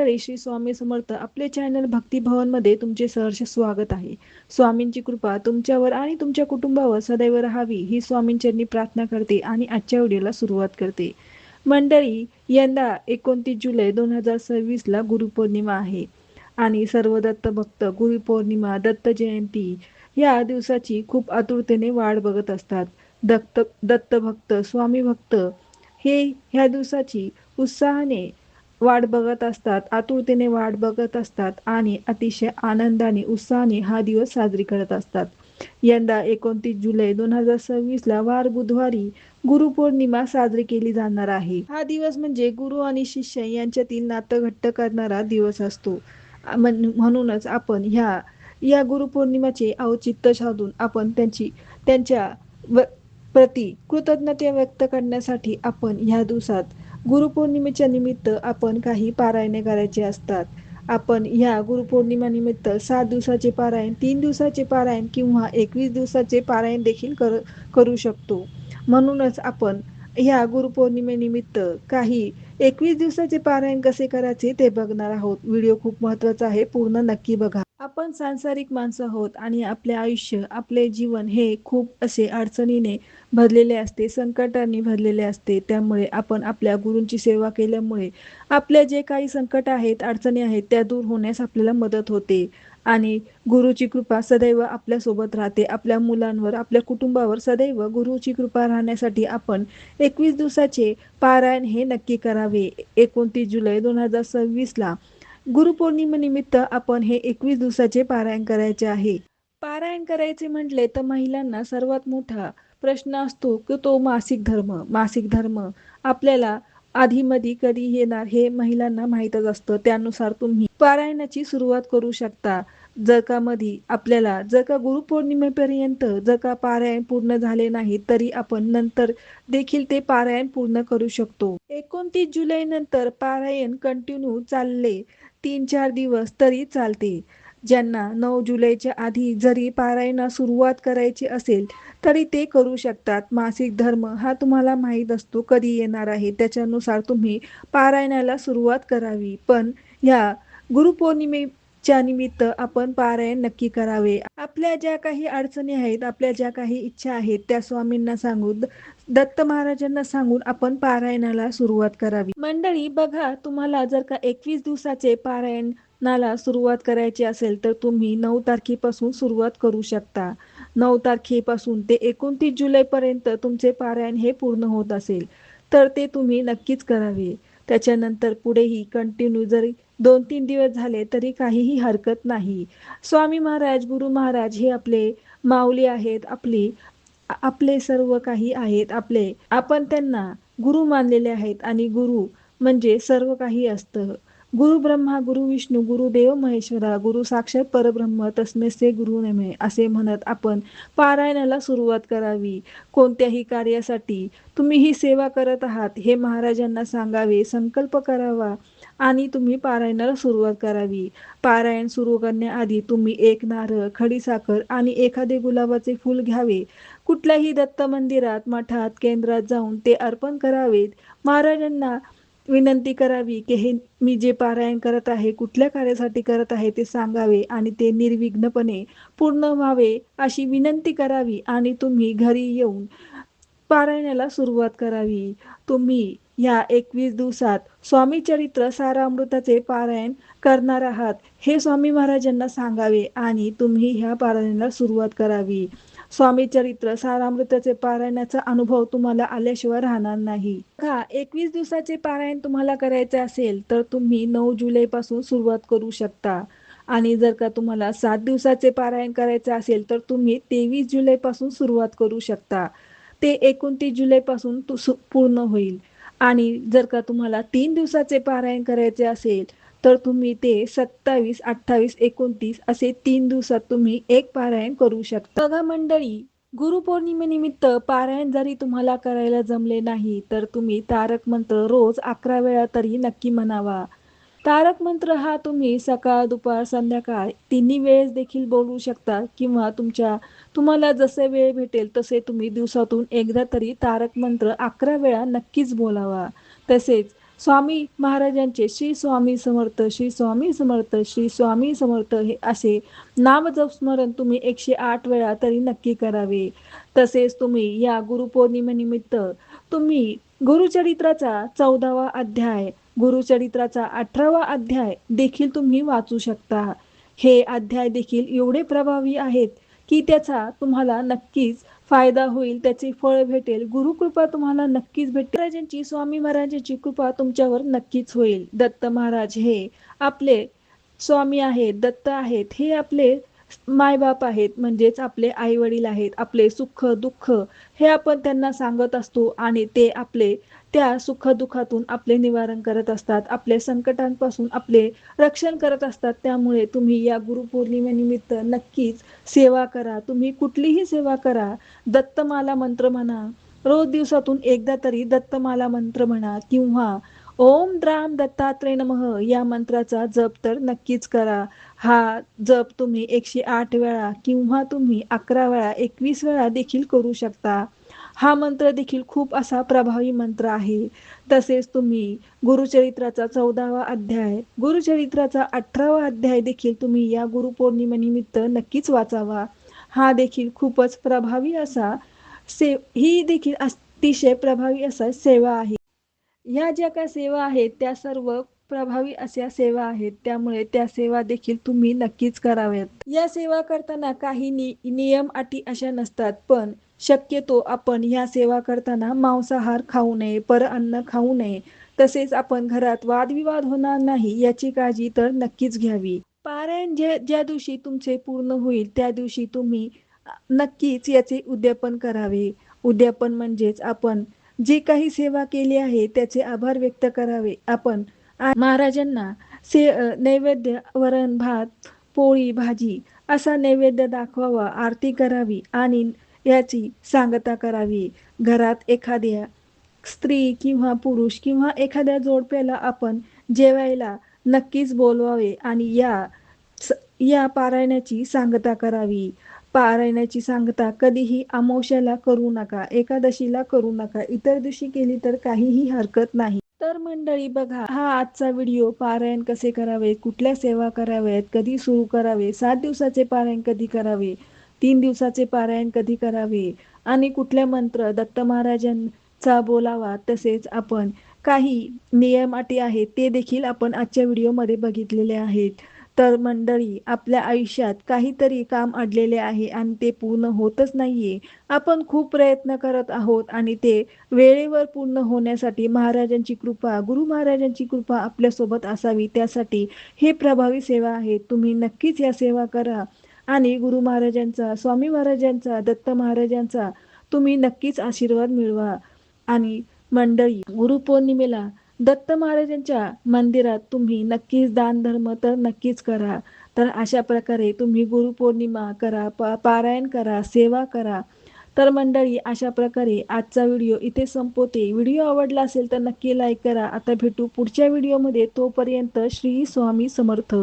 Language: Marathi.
श्री स्वामी समर्थ आपले चॅनल भक्तिभवनमध्ये तुमचे सहर्ष स्वागत आहे. स्वामींची कृपा तुमच्यावर आणि तुमच्या कुटुंबावर सदैव राहावी ही स्वामींचरणी प्रार्थना करते आणि आजच्या व्हिडिओला सुरुवात करते. मंडळी, यंदा 29 जुलै 2026 ला गुरुपौर्णिमा आहे आणि सर्व दत्त भक्त गुरुपौर्णिमा, दत्त जयंती या दिवसाची खूप आतुरतेने वाट बघत असतात. दत्त भक्त, स्वामी भक्त हे ह्या दिवसाची उत्साहाने वाट बघत असतात, आतुरतेने वाट बघत असतात आणि अतिशय आनंदाने, उत्साहाने हा दिवस साजरी करत असतात. यंदा 29 जुलै 2026 ला वार बुधवारी गुरुपौर्णिमा साजरी केली जाणार आहे. हा दिवस म्हणजे गुरु आणि शिष्य यांच्यातील नातं घट्ट करणारा दिवस असतो. म्हणूनच आपण या गुरुपौर्णिमेचे औचित्य साधून आपण त्यांच्या प्रति कृतज्ञता व्यक्त करण्यासाठी आपण ह्या दिवसात गुरुपौर्णिमेच्या निमित्त आपण काही पारायणे करायचे असतात. आपण ह्या गुरुपौर्णिमेनिमित्त 7 दिवसाचे पारायण, 3 दिवसाचे पारायण किंवा 21 दिवसाचे पारायण देखील करू शकतो. म्हणूनच आपण ह्या गुरुपौर्णिमेनिमित्त काही 21 दिवसाचे पारायण कसे करायचे ते बघणार आहोत. व्हिडिओ खूप महत्त्वाचा आहे, पूर्ण नक्की बघा. आपण सांसारिक माणसं आहोत आणि आपले आयुष्य, आपले जीवन हे खूप असे अडचणीने भरलेले असते, संकटांनी भरलेले असते. त्यामुळे आपण आपल्या गुरूंची सेवा केल्यामुळे आपले जे काही संकट आहेत, अडचणी आहेत त्या दूर होण्यास आपल्याला मदत होते आणि गुरुची कृपा सदैव आपल्यासोबत राहते. आपल्या मुलांवर, आपल्या कुटुंबावर सदैव गुरुची कृपा राहण्यासाठी आपण 21 दिवसाचे पारायण हे नक्की करावे. 29 जुलै 2026 ला गुरुपौर्णिमेनिमित्त आपण हे 21 दिवसाचे पारायण करायचे आहे. पारायण करायचे म्हटले तर महिलांना सर्वात मोठा प्रश्न असतो की तो मासिक धर्म. मासिक धर्म आपल्याला आधीमधी कधी येणार हे महिलांना माहीतच असतं. त्यानुसार तुम्ही पारायणाची सुरुवात करू शकता. जर का गुरुपौर्णिमेपर्यंत जर का पारायण पूर्ण झाले नाही तरी आपण नंतर देखील ते पारायण पूर्ण करू शकतो. 29 जुलै नंतर पारायण कंटिन्यू चालले 3-4 दिवस तरी चालते. ज्यांना 9 जुलैच्या आधी जरी पारायणास सुरुवात करायची असेल तरी ते करू शकतात. मासिक धर्म हा तुम्हाला माहीत असतो कधी येणार आहे, त्याच्यानुसार तुम्ही पारायणाला सुरुवात करावी. पण ह्या गुरुपौर्णिमेच्या निमित्त आपण पारायण नक्की करावे. आपल्या ज्या काही अडचणी आहेत, आपल्या ज्या काही इच्छा आहेत त्या स्वामींना सांगून, दत्त महाराजांना सांगून आपण पारायणाला सुरुवात करावी. मंडळी बघा, तुम्हाला जर का 21 दिवसाचे पारायणाला सुरुवात करायची असेल तर तुम्ही 9 तारखेपासून सुरुवात करू शकता. 9 तारखेपासून ते 29 जुलैपर्यंत तुमचे पारायण हे पूर्ण होत असेल तर ते तुम्ही नक्कीच करावे. त्याच्यानंतर पुढेही कंटिन्यू जरी 2-3 दिवस झाले तरी काहीही हरकत नाही. स्वामी महाराज, गुरु महाराज हे आपले माऊली आहेत, आपले सर्व काही आहेत. आपण त्यांना गुरु मानलेले आहेत आणि गुरु म्हणजे सर्व काही असतं. गुरु ब्रह्मा, गुरु विष्णू, गुरु देव महेश्वरा, गुरु साक्षात परब्रह्म तस्मै श्री गुरु नमः असे म्हणत आपण पारायणाला सुरुवात करावी. कोणत्याही कार्यासाठी तुम्ही ही सेवा करत आहात हे महाराजांना सांगावे, संकल्प करावा आणि तुम्ही पारायणाला सुरुवात करावी. पारायण सुरू करण्याआधी तुम्ही 1 नारळ, खडीसाखर आणि एखादे गुलाबाचे फूल घ्यावे. कुठल्याही दत्त मंदिरात, मठात, केंद्रात जाऊन ते अर्पण करावेत. महाराजांना विनंती करावी की हे मी जे पारायण करत आहे, कुठल्या कार्यासाठी करत आहे ते सांगावे आणि ते निर्विघ्नपणे पूर्ण व्हावे अशी विनंती करावी आणि तुम्ही घरी येऊन पारायणाला सुरुवात करावी. तुम्ही या 21 दिवसात स्वामी चरित्र सारामृताचे पारायण करणार आहात हे स्वामी महाराजांना सांगावे आणि तुम्ही ह्या पारायणाला सुरुवात करावी. स्वामी चरित्र सारामृताचे पारायणाचा अनुभव तुम्हाला आल्याशिवाय राहणार नाही. 21 दिवसाचे पारायण तुम्हाला करायचे असेल तर तुम्ही 9 जुलैपासून सुरुवात करू शकता आणि जर का तुम्हाला 7 दिवसाचे पारायण करायचे असेल तर तुम्ही 23 जुलैपासून सुरुवात करू शकता. ते 29 जुलैपासून पूर्ण होईल. आणि जर का तुम्हाला 3 दिवसाचे पारायण करायचे असेल तर तुम्ही ते 27, 28, 29 असे 3 दिवसात तुम्ही एक पारायण करू शकता. बघा मंडळी, गुरुपौर्णिमेनिमित्त पारायण जरी तुम्हाला करायला जमले नाही तर तुम्ही तारक मंत्र रोज 11 वेळा तरी नक्की म्हणावा. तारक मंत्र हा तुम्ही सकाळ, दुपार, संध्याकाळ तिन्ही वेळेस देखील बोलू शकता किंवा तुम्हाला जसे वेळ भेटेल तसे तुम्ही दिवसातून एकदा तरी तारक मंत्र 11 वेळा नक्कीच बोलावा. तसेच स्वामी महाराजांचे श्री स्वामी समर्थ, श्री स्वामी समर्थ, श्री स्वामी समर्थ हे असे नामजप स्मरण तुम्ही 108 वेळा तरी नक्की करावे. तसेच तुम्ही या गुरुपौर्णिमेनिमित्त तुम्ही गुरुचरित्राचा 14वा अध्याय, गुरुचरित्राचा 18वा अध्याय देखील तुम्ही वाचू शकता. हे अध्याय देखील एवढे प्रभावी आहेत की त्याचा तुम्हाला नक्कीच फायदा होईल, त्याचे फळ भेटेल, गुरुकृपा तुम्हाला नक्कीच भेटेल. महाराजांची, स्वामी महाराजांची कृपा तुमच्यावर नक्कीच होईल. दत्त महाराज हे आपले स्वामी आहेत, दत्त आहेत, हे आपले मायबाप आहेत, म्हणजेच आपले आई वडील आहेत. आपले सुख दुःख हे आपण त्यांना सांगत असतो आणि ते आपले त्या सुख दुःखातून आपले निवारण करत असतात, आपले संकटांपासून आपले रक्षण करत असतात. त्यामुळे तुम्ही या गुरुपौर्णिमेनिमित्त नक्कीच सेवा करा. तुम्ही कुठलीही सेवा करा. दत्तमाला मंत्र म्हणा, रोज दिवसातून एकदा तरी दत्तमाला मंत्र म्हणा किंवा ओम द्राम दत्तात्रय नमः या मंत्राचा जप तर नक्कीच करा. हा जप तुम्ही 108 वेळा किंवा तुम्ही 11 वेळा, 21 वेळा देखील करू शकता. हा मंत्र देखील खूप असा प्रभावी मंत्र आहे. तसेच तुम्ही गुरुचरित्राचा 14वा अध्याय, गुरुचरित्राचा 18वा अध्याय देखील तुम्ही या गुरुपौर्णिमेनिमित्त नक्कीच वाचावा. हा देखील खूपच प्रभावी असा ही देखील अतिशय प्रभावी असा सेवा आहे. या ज्या काही सेवा आहेत त्या सर्व प्रभावी अशा सेवा आहेत, त्यामुळे त्या सेवा देखील तुम्ही नक्कीच कराव्यात. या सेवा करताना काही नियम अटी अशा नसतात, पण शक्यतो आपण या सेवा करताना मांसाहार खाऊ नये, परअन्न खाऊ नये. तसेच आपण घरात वादविवाद होणार नाही याची काळजी तर नक्कीच घ्यावी. पारायण ज्या दिवशी तुमचे पूर्ण होईल त्या दिवशी तुम्ही नक्कीच याचे उद्यापन करावे. उद्यापन म्हणजेच आपण जी काही सेवा केली आहे त्याचे आभार व्यक्त करावे. आपण महाराजांना नैवेद्य, वरण भात, पोळी भाजी असा नैवेद्य दाखवावा, आरती करावी आणि याची सांगता करावी. घरात एखाद्या स्त्री किंवा पुरुष किंवा एखाद्या जोडप्याला आपण जेवायला नक्कीच बोलवावे आणि या पारायणाची सांगता करावी. पारायणाची सांगता कधीही अमावास्येला करू नका, एकादशीला करू नका. इतर दिवशी केली तर काहीही हरकत नाही. तर मंडळी बघा, हा आजचा व्हिडिओ पारायण कसे करावे, कुठल्या सेवा कराव्यात, कधी सुरू करावे, 7 दिवसाचे पारायण कधी करावे, 3 दिवसाचे पारायण कधी करावे आणि कुठले मंत्र दत्त महाराजांचा बोलावा, तसेच आपण काही नियम अटी आहेत ते देखील आपण आजच्या व्हिडिओमध्ये बघितलेले आहेत. तर मंडळी, आपल्या आयुष्यात काहीतरी काम अडलेले आहे आणि ते पूर्ण होतच नाहीये. आपण खूप प्रयत्न करत आहोत आणि ते वेळेवर पूर्ण होण्यासाठी महाराजांची कृपा, गुरु महाराजांची कृपा आपल्यासोबत असावी, त्यासाठी हे प्रभावी सेवा आहे. तुम्ही नक्कीच या सेवा करा आणि गुरु महाराजांचा, स्वामी महाराजांचा, दत्त महाराजांचा तुम्ही नक्कीच आशीर्वाद मिळवा. आणि मंडळी, गुरुपौर्णिमेला दत्त महाराजांच्या मंदिरात तुम्ही नक्कीच दान धर्म तर नक्कीच करा. तर अशा प्रकारे तुम्ही गुरुपौर्णिमा करा, पारायण करा, सेवा करा. तर मंडळी, अशा प्रकारे आजचा व्हिडिओ इथे संपवते. व्हिडिओ आवडला असेल तर नक्की लाईक करा. आता भेटू पुढच्या व्हिडिओमध्ये. तोपर्यंत श्री स्वामी समर्थ.